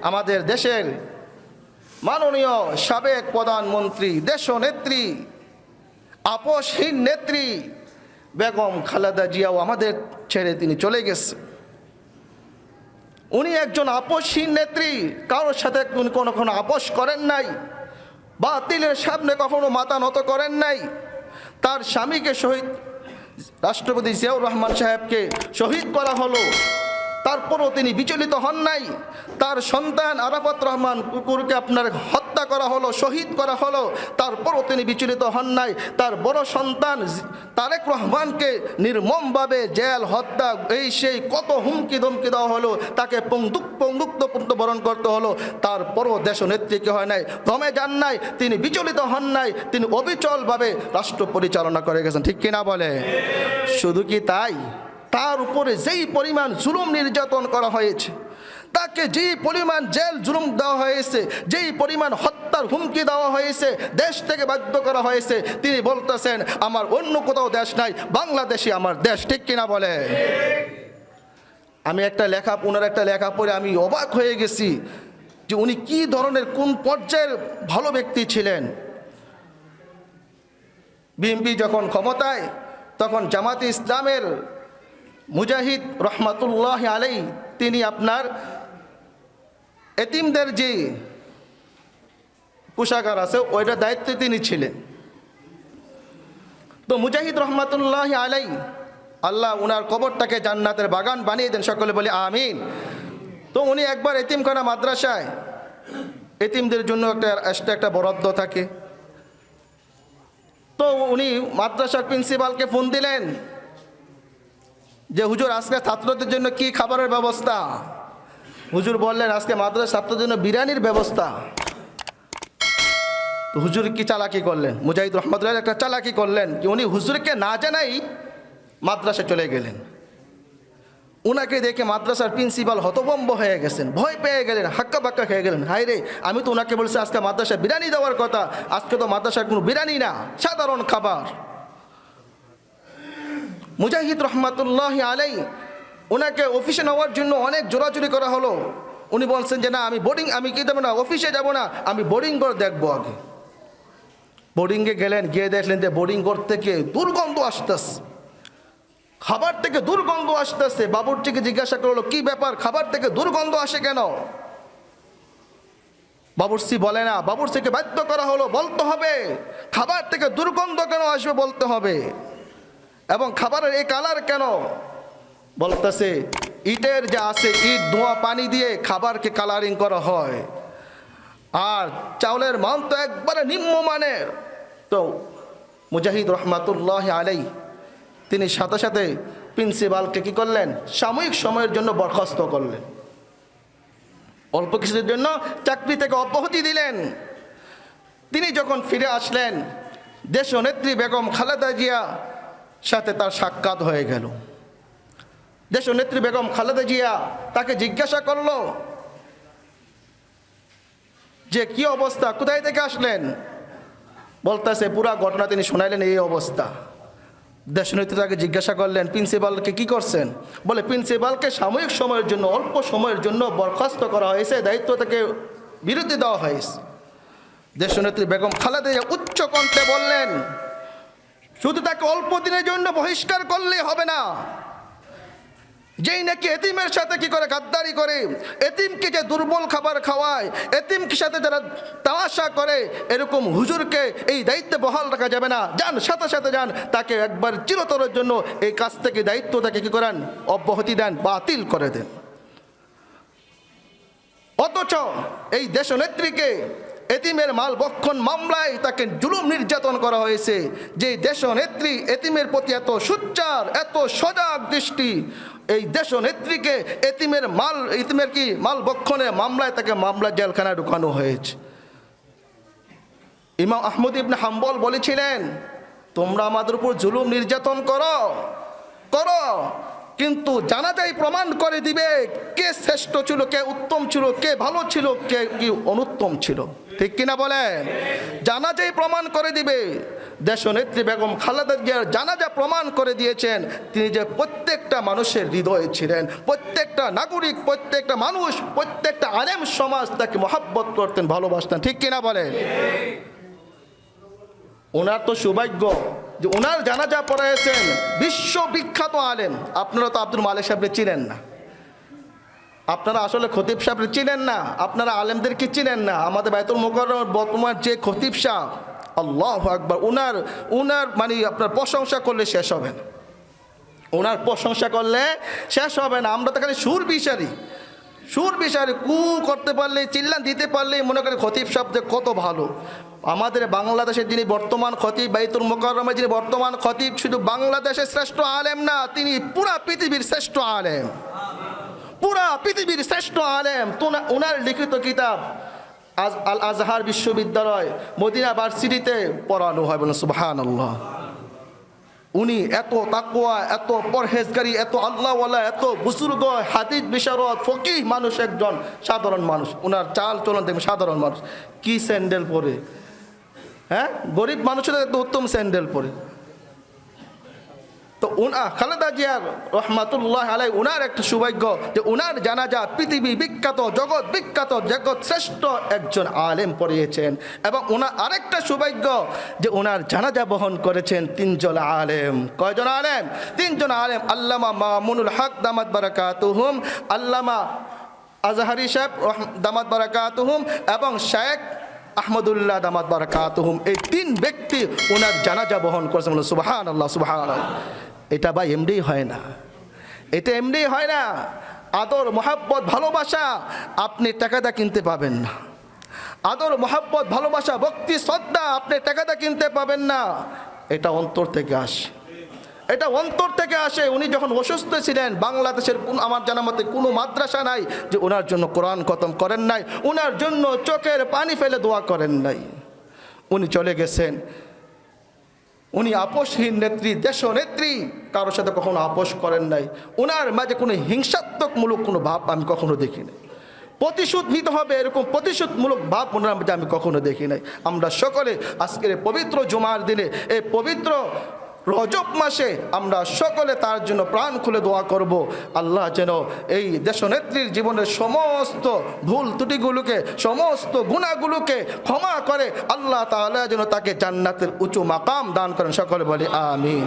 আমাদের দেশের মাননীয় সাবেক প্রধানমন্ত্রী, দেশনেত্রী, আপোষহীন নেত্রী বেগম খালেদা জিয়াও আমাদের ছেড়ে তিনি চলে গেছে। উনি একজন আপোষহীন নেত্রী, কারোর সাথে উনি কোনো আপোষ করেন নাই, বাতিলের সামনে কখনো মাথা নত করেন নাই। তার স্বামীকে শহীদ, রাষ্ট্রপতি জিয়াউর রহমান সাহেবকে শহীদ করা হলো, তারপরও তিনি বিচলিত হন নাই। তার সন্তান আরাফাত রহমান কুকুরকে আপনার হত্যা করা হলো, শহীদ করা হলো, তারপরও তিনি বিচলিত হন নাই। তার বড় সন্তান তারেক রহমানকে নির্মমভাবে জেল, হত্যা, এই সেই কত হুমকি ধমকি দেওয়া হলো, তাকে পঙ্গুত্ব বরণ করতে হলো, তারপরও দেশনেত্রীকে হয় নাই, দমে যান নাই, তিনি বিচলিত হন নাই, তিনি অবিচলভাবে রাষ্ট্র পরিচালনা করে গেছেন। ঠিক কিনা বলে? শুধু কি তাই, তার উপরে যেই পরিমাণ জুলুম নির্যাতন করা হয়েছে, তাকে যেই পরিমাণ জেল জুলুম দেওয়া হয়েছে, যেই পরিমাণ হত্যার হুমকি দেওয়া হয়েছে, দেশ থেকে বাধ্য করা হয়েছে, তিনি বলতেছেন আমার অন্য কোথাও দেশ নাই, বাংলাদেশই আমার দেশ। ঠিক কিনা বলে? আমি ওনার একটা লেখা পড়ে আমি অবাক হয়ে গেছি যে উনি কি ধরনের, কোন পর্যায়ের ভালো ব্যক্তি ছিলেন। বিএনপি যখন ক্ষমতায়, তখন জামাতে ইসলামের মুজাহিদ রহমাতুল্লাহ আলাই তিনি আপনার এতিমদের যে কোষাগার আছে ওইটার দায়িত্বে তিনি ছিলেন। তো মুজাহিদ রহমাতুল্লাহ আলাই, আল্লাহ উনার কবরটাকে জান্নাতের বাগান বানিয়ে দেন, সকলে বলি আমিন। তো উনি একবার এতিমখানা মাদ্রাসায় এতিমদের জন্য একটা বরাদ্দ থাকে, তো উনি মাদ্রাসার প্রিন্সিপালকে ফোন দিলেন যে হুজুর আজকে ছাত্রদের জন্য কি খাবারের ব্যবস্থা? হুজুর বললেন আজকে মাদ্রাসার ছাত্রদের জন্য বিরিয়ানির ব্যবস্থা। তো হুজুর কি চালাকি করলেন, মুজাহিদ রহমতুল্লাহ একটা চালাকি করলেন কি উনি হুজুরকে না জানাই মাদ্রাসায় চলে গেলেন। উনাকে দেখে মাদ্রাসার প্রিন্সিপাল হতভম্ব হয়ে গেছেন, ভয় পেয়ে গেলেন, হাক্কা বাক্কা খেয়ে গেলেন। হায় রে, আমি তো ওনাকে বলছি আজকে মাদ্রাসায় বিরিয়ানি দেওয়ার কথা, আজকে তো মাদ্রাসার কোনো বিরিয়ানি না, সাধারণ খাবার। মুজাহিদ রহমাতুল্লাহ আলাই ওনাকে অফিসে নেওয়ার জন্য অনেক জোরাজুরি করা হলো। উনি বলছেন যে না, আমি কি দেবো না, অফিসে যাব না, আমি বোর্ডিং ঘর দেখবো আগে। বোর্ডিংয়ে গেলেন, গিয়ে দেখলেন যে বোর্ডিং ঘর থেকে দুর্গন্ধ আসতেছে, খাবার থেকে দুর্গন্ধ আসতেছে। বাবুর্চিকে জিজ্ঞাসা করলো কি ব্যাপার, খাবার থেকে দুর্গন্ধ আসে কেন? বাবুর্চি বলে না, বাবুর্চিকে বাধ্য করা হলো, বলতে হবে খাবার থেকে দুর্গন্ধ কেন আসবে, বলতে হবে। এবং খাবারের এই কালার কেন? বলতেছে ইটের যা আছে, ইট ধোয়া পানি দিয়ে খাবারকে কালারিং করা হয়, আর চাউলের মান তো একবারে নিম্নমানের। তো মুজাহিদ রহমাতুল্লাহ আলাই তিনি সাথে সাথে প্রিন্সিপালকে কি করলেন, সাময়িক সময়ের জন্য বরখাস্ত করলেন, অল্প কিছুদিনের জন্য চাকরি থেকে অব্যাহতি দিলেন। তিনি যখন ফিরে আসলেন, দেশনেত্রী বেগম খালেদা জিয়া সাথে তার সাক্ষাৎ হয়ে গেল। দেশনেত্রী বেগম খালেদা জিয়া তাকে জিজ্ঞাসা করলো যে কি অবস্থা, কোথায় থেকে আসলেন? বলতেছে পুরা ঘটনা তিনি শোনাইলেন, এই অবস্থা। দেশনেত্রী তাকে জিজ্ঞাসা করলেন প্রিন্সিপালকে কি করছেন? বলে প্রিন্সিপালকে সাময়িক সময়ের জন্য, অল্প সময়ের জন্য বরখাস্ত করা হয়েছে, দায়িত্ব থেকে বিরতি দেওয়া হয়েছে। দেশনেত্রী বেগম খালেদা জিয়া উচ্চ কণ্ঠে বললেন শুধু তাকে অল্প দিনের জন্য বহিষ্কার করলেই হবে না, যেই নাকি এতিমের সাথে কি করে গাদ্দারি করে, এতিমকে যে দুর্বল খাবার খাওয়ায়, এতিমকে সাথে যারা তামাশা করে, এরকম হুজুরকে এই দায়িত্বে বহাল রাখা যাবে না। যান, সাথে সাথে যান, তাকে একবার চিরতরের জন্য এই কাজ থেকে, দায়িত্ব তাকে কি করেন, অব্যাহতি দেন, বাতিল করে দেন। অথচ এই দেশনেত্রীকে এতিমের মাল বক্ষণ মামলায় তাকে জুলুম নির্যাতন করা হয়েছে। যে দেশনেত্রী এতিমের প্রতি এত সোচ্চার, এত সজাগ দৃষ্টি, এই দেশনেত্রীকে এতিমের কি মাল বক্ষণে মামলায় তাকে মামলা জেলখানায় ঢুকানো হয়েছে। ইমাম আহমদ ইবনে হাম্বল বলেছিলেন তোমরা আমাদের উপর জুলুম নির্যাতন করো, কিন্তু জানাজাই প্রমাণ করে দিবে কে শ্রেষ্ঠ ছিল, কে উত্তম ছিল, কে ভালো ছিল, কে কি অনুত্তম ছিল। ঠিক কিনা বলেন? জানাজাই প্রমাণ করে দিবে। দেশনেত্রী বেগম খালেদা জিয়ার জানাজা প্রমাণ করে দিয়েছেন তিনি যে প্রত্যেকটা মানুষের হৃদয়ে ছিলেন, প্রত্যেকটা নাগরিক, প্রত্যেকটা মানুষ, প্রত্যেকটা আলেম সমাজ তাকে মহব্বত করতেন, ভালোবাসতেন। ঠিক কিনা বলেন? ওনার তো সৌভাগ্য যে ওনার জানাজা পড়াইছেন বিশ্ববিখ্যাত আলেম। আপনারা তো আব্দুল মালিক সাহেবকে চিনেন না, আপনারা আসলে খতিব সাহেবকে চিনেন না, আপনারা আলেমদেরকে চিনেন না। আমাদের বাইতুল মুকাররমের বর্তমান যে খতিব সাহেব, আল্লাহু আকবার, ওনার মানে আপনার প্রশংসা করলে শেষ হবে না, ওনার প্রশংসা করলে শেষ হবে না। আমরা তো খালি সুর বিচারি কু করতে পারলে, চিল্লান দিতে পারলেই মনে করি খতিব সাহেব যে কত ভালো। আমাদের বাংলাদেশের যিনি বর্তমান খতিব, বাইতুল মুকাররমের যিনি বর্তমান খতিব, শুধু বাংলাদেশের শ্রেষ্ঠ আলেম না, তিনি পুরা পৃথিবীর শ্রেষ্ঠ আলেম, পুরা পৃথিবীর শ্রেষ্ঠ আলেম। তো ওনার লিখিত কিতাব আল আজহার বিশ্ববিদ্যালয় মদিনা ভার্সিটিতে পড়ানো হয়। বলেন সুবহানাল্লাহ। উনি এত তাকওয়া, এত পরহেজগারি, এত আল্লাহওয়ালা, এত বুজুর্গ, হাদিস বিশারদ, ফকিহ মানুষ, একজন সাধারণ মানুষ। ওনার চাল চলন দেখবেন সাধারণ মানুষ, কি স্যান্ডেল পরে, হ্যাঁ, গরিব মানুষের একটু উত্তম স্যান্ডেল পরে। তো খালেদা জিয়ার রহমাতুল্লাহ আলাই উনার একটা সৌভাগ্য যে উনার জানাজা পৃথিবী বিখ্যাত, জগৎ বিখ্যাত, জগৎ শ্রেষ্ঠ একজন আলেম পড়িয়েছেন। এবং ওনার আরেকটা সৌভাগ্য যে ওনার জানাজা বহন করেছেন তিনজন আলেম। কয়জন আলেম? তিনজন আলেম। আল্লামা মামুনুল হক দামাত বারাকাতুহুম, আল্লামা আজহারি সাহেব দামাত বারাকাতুহুম এবং শেখ আহমদুল্লাহ দামাত বারাকাতুহুম, এই তিন ব্যক্তি ওনার জানাজা বহন করেছেন। সুবহানাল্লাহ, সুবহানাল্লাহ। এটা ভাই এমনি হয় না, এটা এমনি হয় না। আদর, মোহাব্বত, ভালোবাসা আপনি টাকাটা কিনতে পাবেন না। আদর, মোহাব্বত, ভালোবাসা, ভক্তি, শ্রদ্ধা আপনি টাকাটা কিনতে পাবেন না। এটা অন্তর থেকে আসে, এটা অন্তর থেকে আসে। উনি যখন অসুস্থ ছিলেন, বাংলাদেশের আমার জানা মতে কোনো মাদ্রাসা নাই যে ওনার জন্য কোরআন খতম করেন নাই, ওনার জন্য চোখের পানি ফেলে দোয়া করেন নাই। উনি চলে গেছেন। উনি আপোষহীন নেত্রী, দেশনেত্রী, কারোর সাথে কখনো আপোষ করেন নাই। ওনার মাঝে কোনো হিংসাত্মকমূলক কোনো ভাব আমি কখনো দেখি নাই। প্রতিশোধ নিতে হবে এরকম প্রতিশোধমূলক ভাব ওনার মধ্যে আমি কখনো দেখি নাই। আমরা সকলে আজকের পবিত্র জুমার দিনে, এই পবিত্র রজব মাসে আমরা সকলে তার জন্য প্রাণ খুলে দোয়া করব। আল্লাহ যেন এই দেশনেত্রীর জীবনের সমস্ত ভুল ত্রুটিগুলোকে, সমস্ত গুনাহগুলোকে ক্ষমা করে আল্লাহ তাআলা যেন তাকে জান্নাতের উঁচু মাকাম দান করেন। সকলে বলি আমিন।